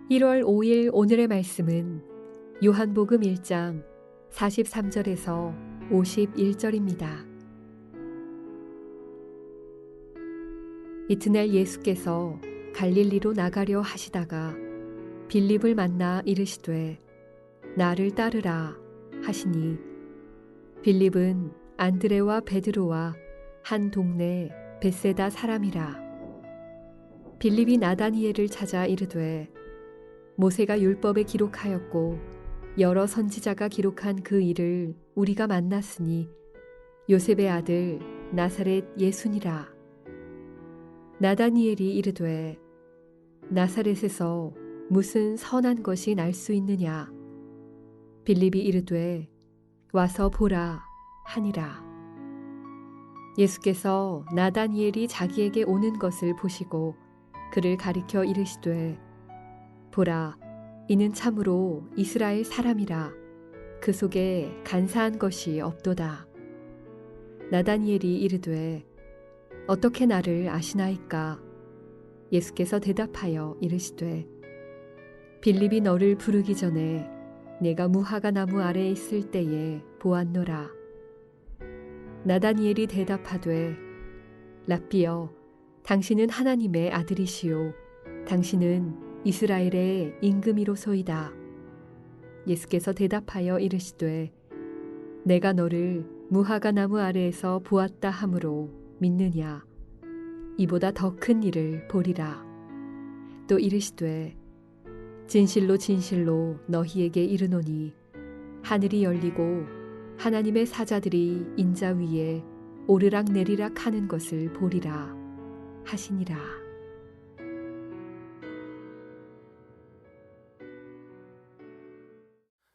1월 5일 오늘의 말씀은 요한복음 1장 43절에서 51절입니다. 이튿날 예수께서 갈릴리로 나가려 하시다가 빌립을 만나 이르시되 나를 따르라 하시니 빌립은 안드레와 베드로와 한 동네 벳세다 사람이라. 빌립이 나다니엘을 찾아 이르되 모세가 율법에 기록하였고 여러 선지자가 기록한 그 일을 우리가 만났으니 요셉의 아들 나사렛 예수니라. 나다니엘이 이르되 나사렛에서 무슨 선한 것이 날 수 있느냐. 빌립이 이르되 와서 보라 하니라. 예수께서 나다니엘이 자기에게 오는 것을 보시고 그를 가리켜 이르시되 보라, 이는 참으로 이스라엘 사람이라. 그 속에 간사한 것이 없도다. 나다니엘이 이르되 어떻게 나를 아시나이까? 예수께서 대답하여 이르시되 빌립이 너를 부르기 전에 내가 무화과 나무 아래에 있을 때에 보았노라. 나다니엘이 대답하되 랍비여, 당신은 하나님의 아들이시요 당신은 이스라엘의 임금이로소이다. 예수께서 대답하여 이르시되 내가 너를 무화과 나무 아래에서 보았다 하므로 믿느냐. 이보다 더 큰 일을 보리라. 또 이르시되 진실로 진실로 너희에게 이르노니 하늘이 열리고 하나님의 사자들이 인자 위에 오르락내리락 하는 것을 보리라 하시니라.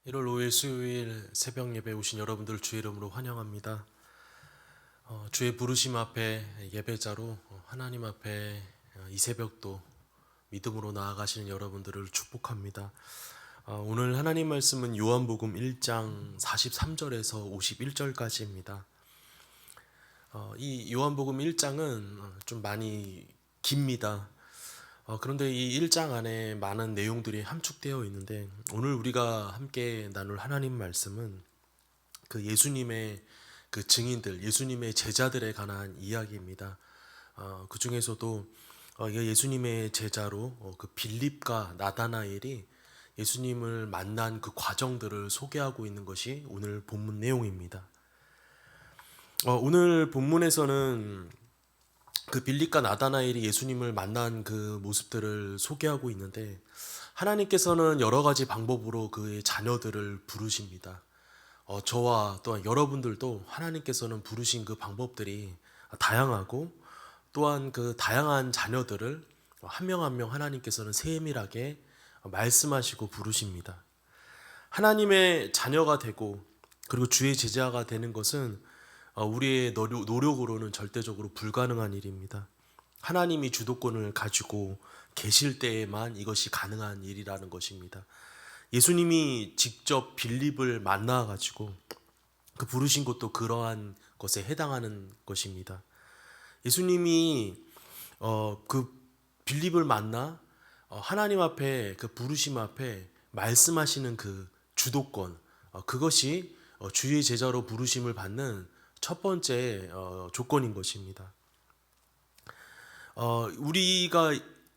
(1월 5일) 수요일 새벽 예배 오신 여러분들 주의 이름으로 환영합니다. 주의 부르심 앞에 예배자로 하나님 앞에 이 새벽도 믿음으로 나아가시는 여러분들을 축복합니다. 오늘 하나님 말씀은 요한복음 1장 43절에서 51절까지입니다. 이 요한복음 1장은 좀 많이 깁니다. 그런데 이 1장 안에 많은 내용들이 함축되어 있는데 오늘 우리가 함께 나눌 하나님 말씀은 그 예수님의 그 증인들, 예수님의 제자들에 관한 이야기입니다. 그 중에서도 예수님의 제자로 그 빌립과 나다나엘이 예수님을 만난 그 과정들을 소개하고 있는 것이 오늘 본문 내용입니다. 오늘 본문에서는 그 빌립과 나다나엘이 예수님을 만난 그 모습들을 소개하고 있는데 하나님께서는 여러 가지 방법으로 그의 자녀들을 부르십니다. 저와 또한 여러분들도 하나님께서는 부르신 그 방법들이 다양하고 또한 그 다양한 자녀들을 한 명 한 명 하나님께서는 세밀하게 말씀하시고 부르십니다. 하나님의 자녀가 되고 그리고 주의 제자가 되는 것은 우리의 노력으로는 절대적으로 불가능한 일입니다. 하나님이 주도권을 가지고 계실 때에만 이것이 가능한 일이라는 것입니다. 예수님이 직접 빌립을 만나가지고 그 부르신 것도 그러한 것에 해당하는 것입니다. 예수님이 그 빌립을 만나 하나님 앞에 그 부르심 앞에 말씀하시는 그 주도권, 그것이 주의 제자로 부르심을 받는 첫 번째 조건인 것입니다. 우리가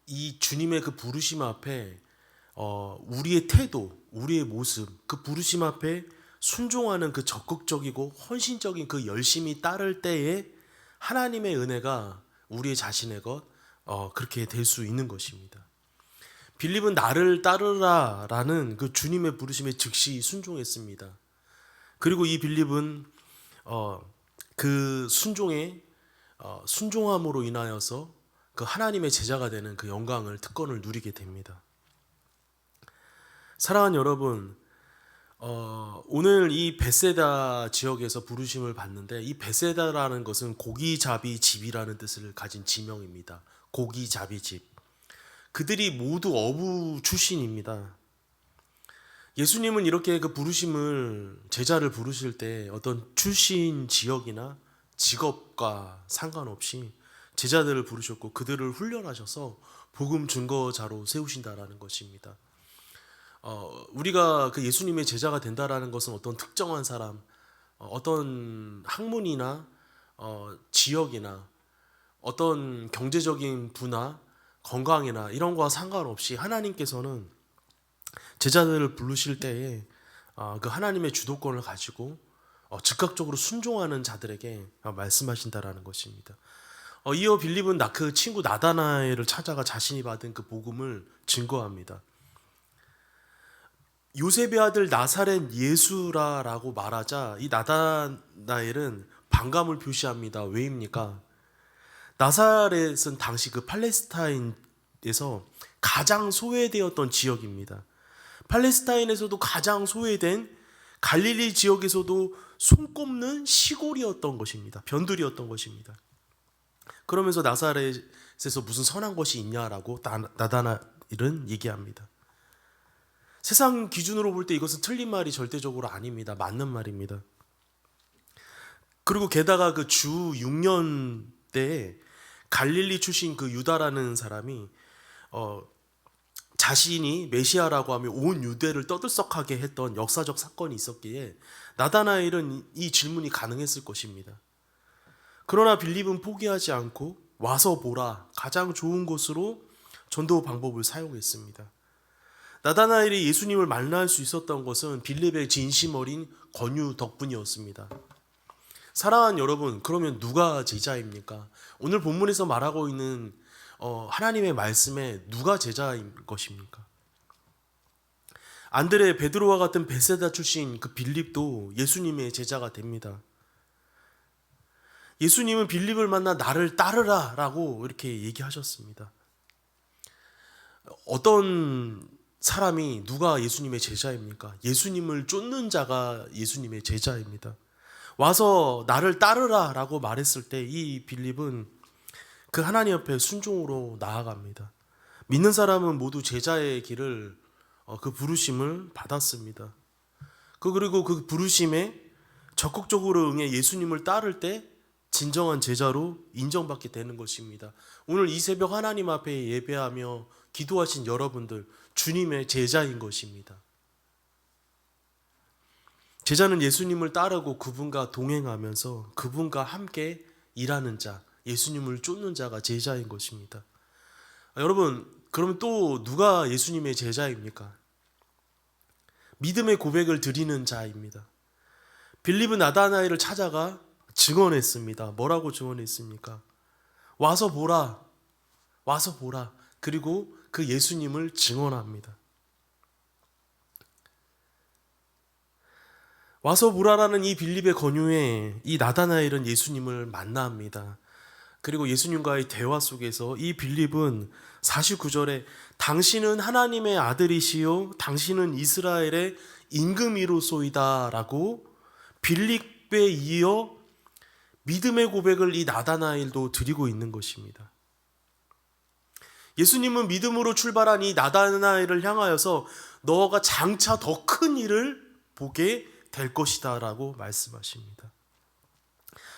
이 주님의 그 부르심 앞에 우리의 태도, 우리의 모습, 그 부르심 앞에 순종하는 그 적극적이고 헌신적인 그 열심이 따를 때에 하나님의 은혜가 우리의 자신의 것 그렇게 될 수 있는 것입니다. 빌립은 나를 따르라 라는 그 주님의 부르심에 즉시 순종했습니다. 그리고 이 빌립은 그 순종함으로 인하여서 그 하나님의 제자가 되는 그 영광을, 특권을 누리게 됩니다. 사랑하는 여러분, 오늘 이 벳세다 지역에서 부르심을 받는데 이 벳세다라는 것은 고기잡이 집이라는 뜻을 가진 지명입니다. 고기잡이 집. 그들이 모두 어부 출신입니다. 예수님은 이렇게 그 부르심을, 제자를 부르실 때 어떤 출신 지역이나 직업과 상관없이 제자들을 부르셨고 그들을 훈련하셔서 복음 증거자로 세우신다라는 것입니다. 우리가 그 예수님의 제자가 된다라는 것은 어떤 특정한 사람, 어떤 학문이나 지역이나 어떤 경제적인 부나 건강이나 이런 거와 상관없이 하나님께서는 제자들을 부르실 때에 그 하나님의 주도권을 가지고 즉각적으로 순종하는 자들에게 말씀하신다라는 것입니다. 이어 빌립은 그 친구 나다나엘을 찾아가 자신이 받은 그 복음을 증거합니다. 요셉의 아들 나사렛 예수라라고 말하자 이 나다나엘은 반감을 표시합니다. 왜입니까? 나사렛은 당시 그 팔레스타인에서 가장 소외되었던 지역입니다. 팔레스타인에서도 가장 소외된 갈릴리 지역에서도 손꼽는 시골이었던 것입니다. 변두리였던 것입니다. 그러면서 나사렛에서 무슨 선한 것이 있냐라고 나다나엘은 얘기합니다. 세상 기준으로 볼 때 이것은 틀린 말이 절대적으로 아닙니다. 맞는 말입니다. 그리고 게다가 그 주 6년 때에 갈릴리 출신 그 유다라는 사람이 자신이 메시아라고 하며 온 유대를 떠들썩하게 했던 역사적 사건이 있었기에 나다나엘은 이 질문이 가능했을 것입니다. 그러나 빌립은 포기하지 않고 와서 보라, 가장 좋은 곳으로 전도 방법을 사용했습니다. 나다나엘이 예수님을 만날 수 있었던 것은 빌립의 진심 어린 권유 덕분이었습니다. 사랑하는 여러분, 그러면 누가 제자입니까? 오늘 본문에서 말하고 있는 하나님의 말씀에 누가 제자인 것입니까? 안드레, 베드로와 같은 베세다 출신 그 빌립도 예수님의 제자가 됩니다. 예수님은 빌립을 만나 나를 따르라 라고 이렇게 얘기하셨습니다. 어떤 사람이 누가 예수님의 제자입니까? 예수님을 쫓는 자가 예수님의 제자입니다. 와서 나를 따르라 라고 말했을 때 이 빌립은 그 하나님 앞에 순종으로 나아갑니다. 믿는 사람은 모두 제자의 길을 그 부르심을 받았습니다. 그리고 그 부르심에 적극적으로 응해 예수님을 따를 때 진정한 제자로 인정받게 되는 것입니다. 오늘 이 새벽 하나님 앞에 예배하며 기도하신 여러분들, 주님의 제자인 것입니다. 제자는 예수님을 따르고 그분과 동행하면서 그분과 함께 일하는 자, 예수님을 쫓는 자가 제자인 것입니다. 여러분, 그러면 또 누가 예수님의 제자입니까? 믿음의 고백을 드리는 자입니다. 빌립은 나다나엘을 찾아가 증언했습니다. 뭐라고 증언했습니까? 와서 보라, 와서 보라. 그리고 그 예수님을 증언합니다. 와서 보라라는 이 빌립의 권유에 이 나다나엘은 예수님을 만납니다. 그리고 예수님과의 대화 속에서 이 빌립은 49절에 당신은 하나님의 아들이시요 당신은 이스라엘의 임금이로소이다 라고 빌립에 이어 믿음의 고백을 이 나다나엘도 드리고 있는 것입니다. 예수님은 믿음으로 출발한 이 나다나엘을 향하여서 너가 장차 더 큰 일을 보게 될 것이다 라고 말씀하십니다.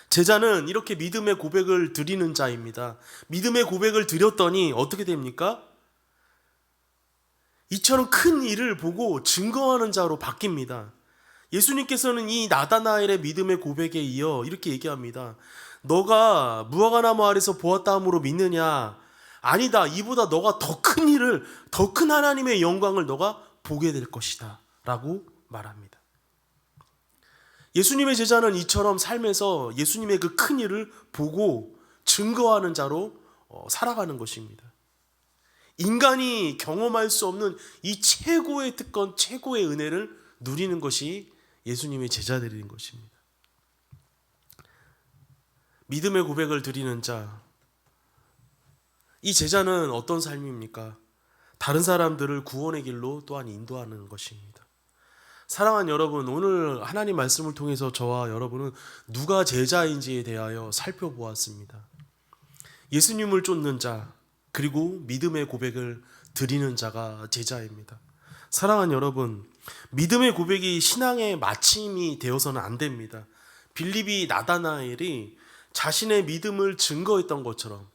제자는 이렇게 믿음의 고백을 드리는 자입니다. 믿음의 고백을 드렸더니 어떻게 됩니까? 이처럼 큰 일을 보고 증거하는 자로 바뀝니다. 예수님께서는 이 나다나엘의 믿음의 고백에 이어 이렇게 얘기합니다. 너가 무화과나무 아래서 보았다 함으로 믿느냐? 아니다. 이보다 너가 더 큰 일을, 더 큰 하나님의 영광을 너가 보게 될 것이다 라고 말합니다. 예수님의 제자는 이처럼 삶에서 예수님의 그 큰 일을 보고 증거하는 자로 살아가는 것입니다. 인간이 경험할 수 없는 이 최고의 특권, 최고의 은혜를 누리는 것이 예수님의 제자들인 것입니다. 믿음의 고백을 드리는 자, 이 제자는 어떤 삶입니까? 다른 사람들을 구원의 길로 또한 인도하는 것입니다. 사랑하는 여러분, 오늘 하나님 말씀을 통해서 저와 여러분은 누가 제자인지에 대하여 살펴보았습니다. 예수님을 쫓는 자, 그리고 믿음의 고백을 드리는 자가 제자입니다. 사랑하는 여러분, 믿음의 고백이 신앙의 마침이 되어서는 안 됩니다. 빌립이 나다나엘이 자신의 믿음을 증거했던 것처럼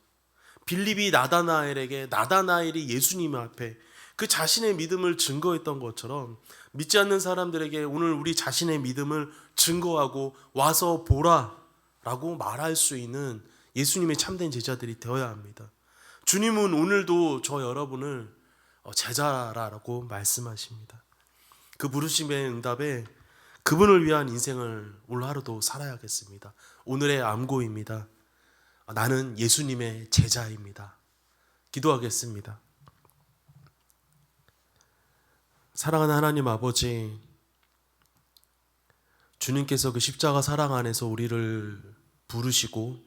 빌립이 나다나엘에게 나다나엘이 예수님 앞에 그 자신의 믿음을 증거했던 것처럼 믿지 않는 사람들에게 오늘 우리 자신의 믿음을 증거하고 와서 보라 라고 말할 수 있는 예수님의 참된 제자들이 되어야 합니다. 주님은 오늘도 저 여러분을 제자라고 말씀하십니다. 그 부르심의 응답에 그분을 위한 인생을 오늘 하루도 살아야겠습니다. 오늘의 암고입니다. 나는 예수님의 제자입니다. 기도하겠습니다. 사랑하는 하나님 아버지, 주님께서 그 십자가 사랑 안에서 우리를 부르시고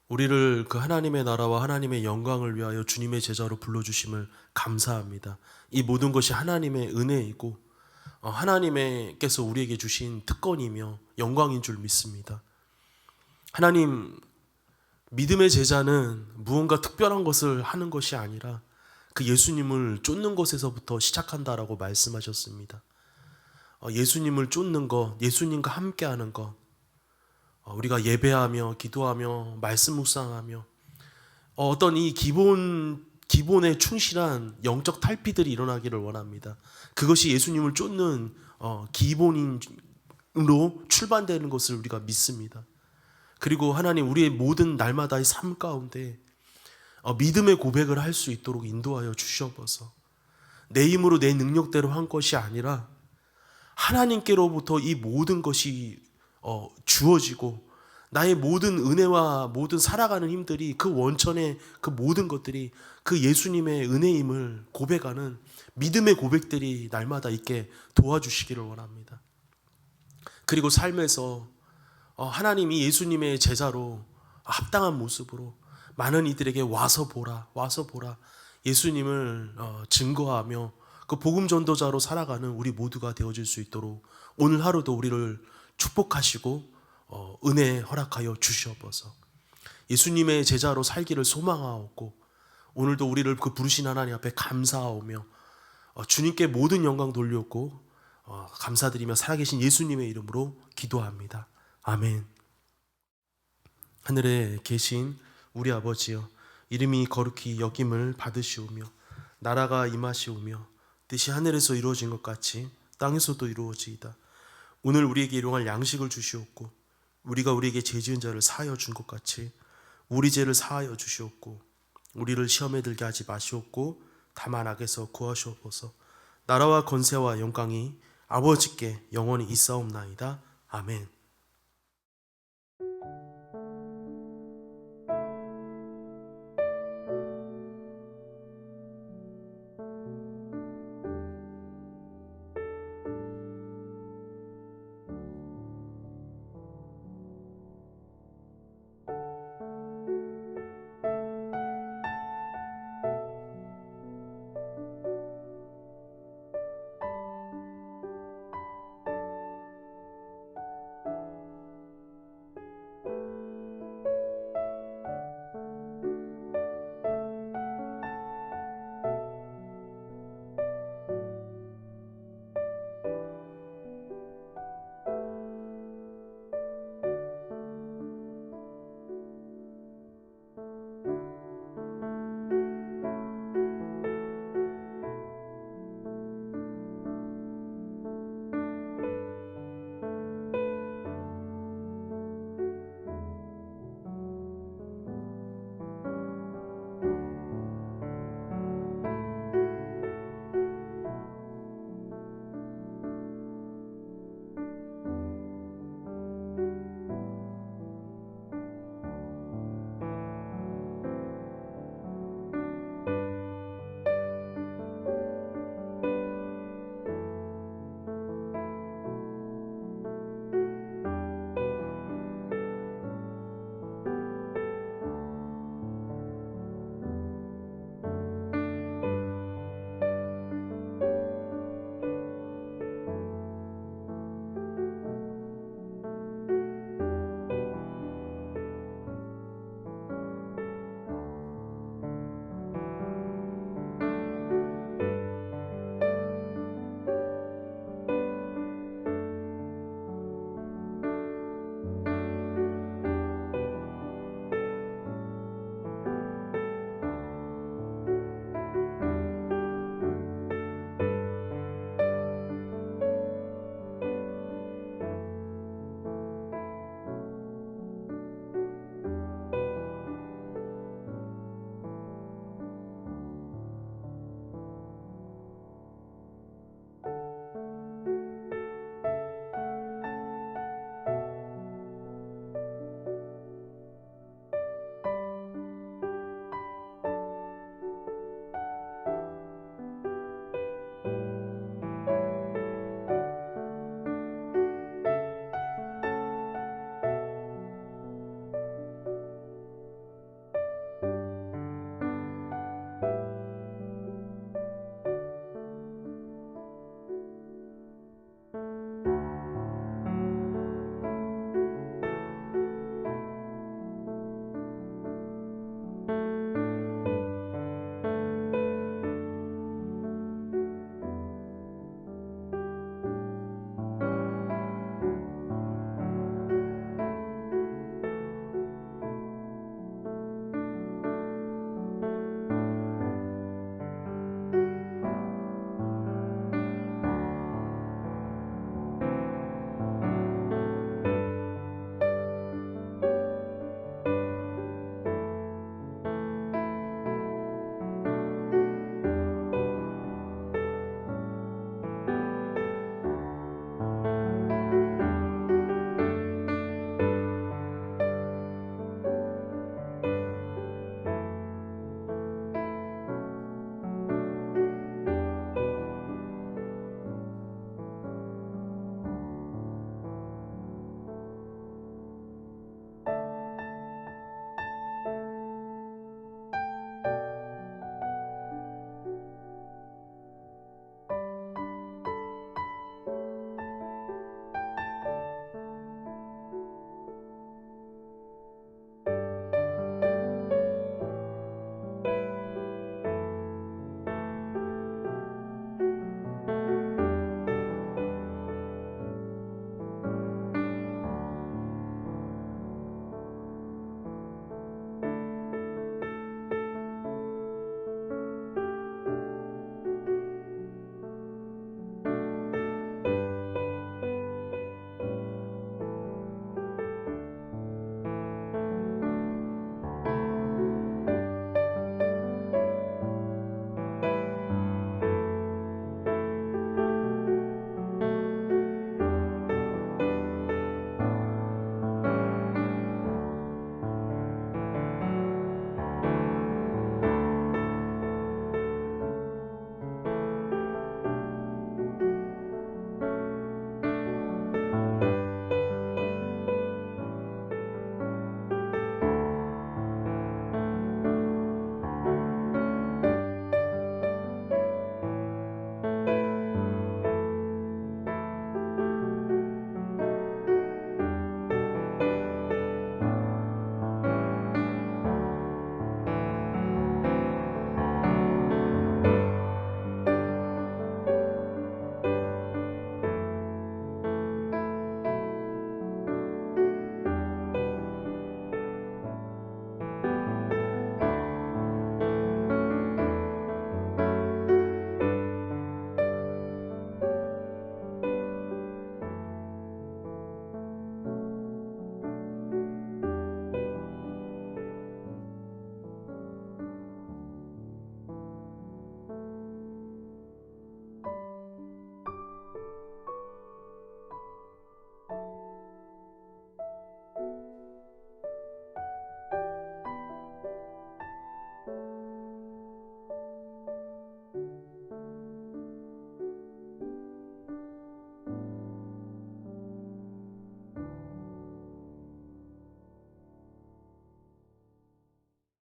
우리를 그 하나님의 나라와 하나님의 영광을 위하여 주님의 제자로 불러주심을 감사합니다. 이 모든 것이 하나님의 은혜이고 하나님께서 우리에게 주신 특권이며 영광인 줄 믿습니다. 하나님, 믿음의 제자는 무언가 특별한 것을 하는 것이 아니라 그 예수님을 쫓는 것에서부터 시작한다라고 말씀하셨습니다. 예수님을 쫓는 것, 예수님과 함께하는 것, 우리가 예배하며 기도하며 말씀 묵상하며 어떤 이 기본에 충실한 영적 탈피들이 일어나기를 원합니다. 그것이 예수님을 쫓는 기본으로 출발되는 것을 우리가 믿습니다. 그리고 하나님, 우리의 모든 날마다의 삶 가운데 믿음의 고백을 할 수 있도록 인도하여 주시옵소서. 내 힘으로 내 능력대로 한 것이 아니라 하나님께로부터 이 모든 것이 주어지고 나의 모든 은혜와 모든 살아가는 힘들이 그 원천의 그 모든 것들이 그 예수님의 은혜임을 고백하는 믿음의 고백들이 날마다 있게 도와주시기를 원합니다. 그리고 삶에서 하나님이 예수님의 제자로 합당한 모습으로 많은 이들에게 와서 보라, 와서 보라, 예수님을 증거하며 그 복음 전도자로 살아가는 우리 모두가 되어질 수 있도록 오늘 하루도 우리를 축복하시고 은혜 허락하여 주시옵소서. 예수님의 제자로 살기를 소망하옵고 오늘도 우리를 그 부르신 하나님 앞에 감사하오며 주님께 모든 영광 돌렸고 감사드리며 살아계신 예수님의 이름으로 기도합니다. 아멘. 하늘에 계신 우리 아버지여, 이름이 거룩히 여김을 받으시오며 나라가 임하시오며 뜻이 하늘에서 이루어진 것 같이 땅에서도 이루어지이다. 오늘 우리에게 일용할 양식을 주시옵고 우리가 우리에게 죄 지은 자를 사하여 준 것 같이 우리 죄를 사하여 주시옵고 우리를 시험에 들게 하지 마시옵고 다만 악에서 구하시옵소서. 나라와 권세와 영광이 아버지께 영원히 있사옵나이다. 아멘.